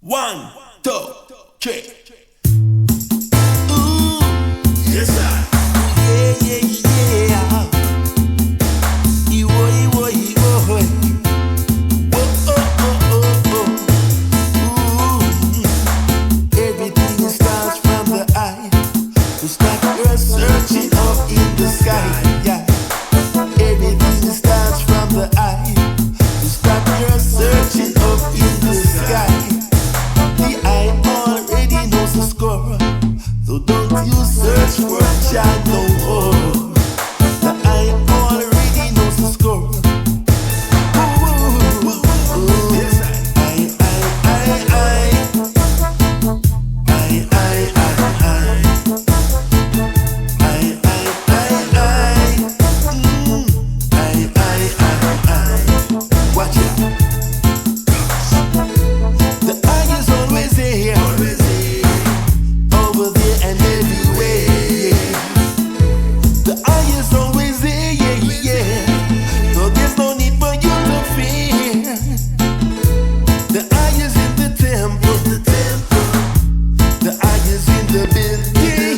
One, two, three. Ooh, yes sir. Yeah, yeah, yeah. Ewo, ewo, ewo. Oh, oh, oh, oh, oh. Ooh, everything starts from the eye. So stop your searching up in the sky. Yeah. Everything starts from the eye. So stop your searching up in the sky. The eye already knows the score, so don't you search for a child no more. The eye already knows the score. Watch it out. The eye is always there, over there and everywhere. The eye is always there, yeah, yeah. So there's no need for you to fear. The eye is in the temple, the eye is in the building.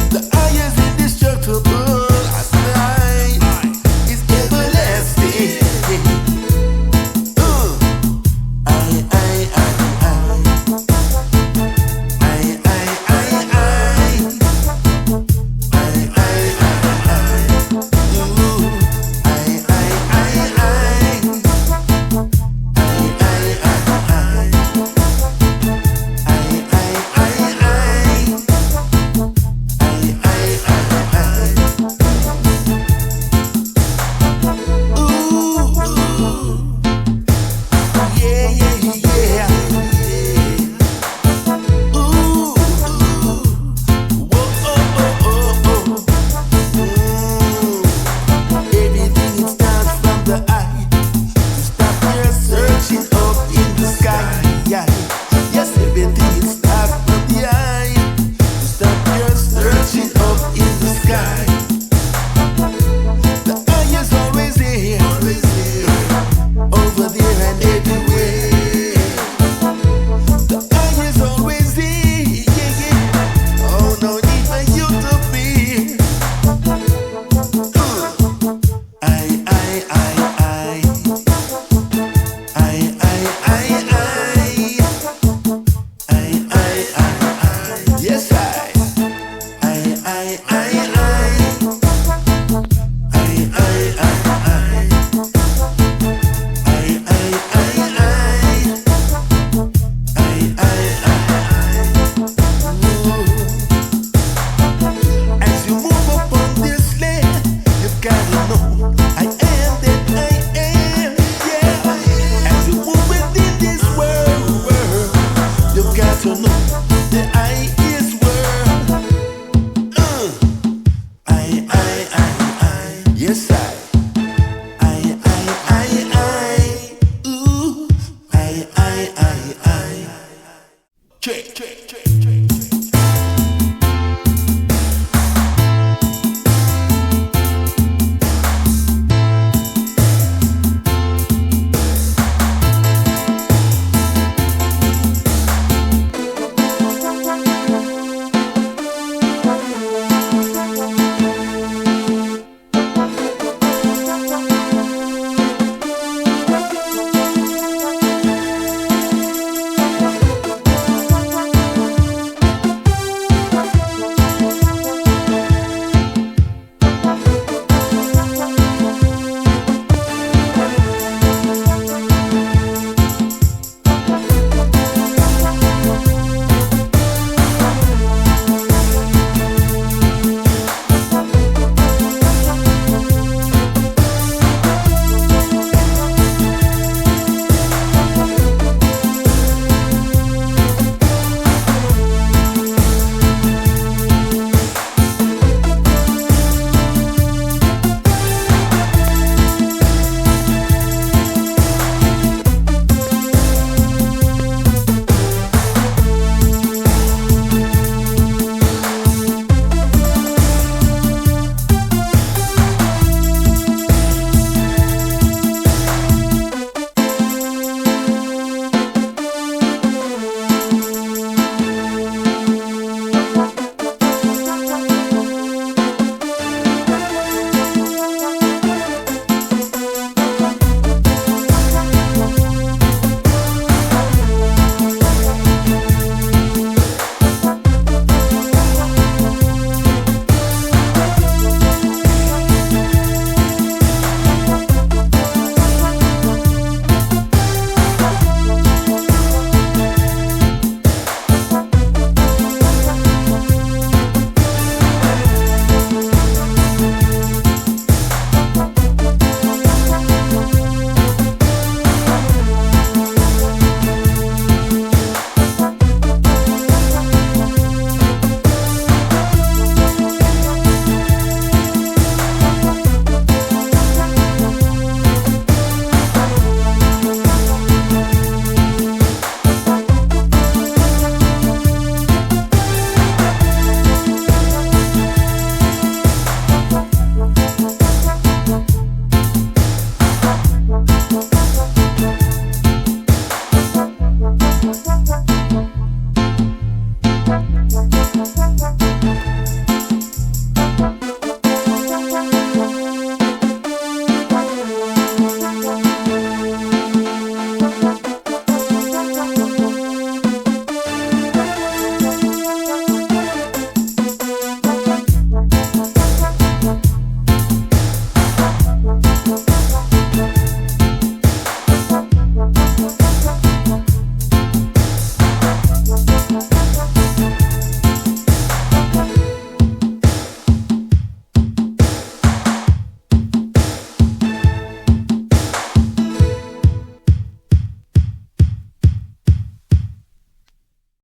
The eye is indestructible, the eye is everlasting. To know the eye is world. I. Yes, I. Ooh, I. Check.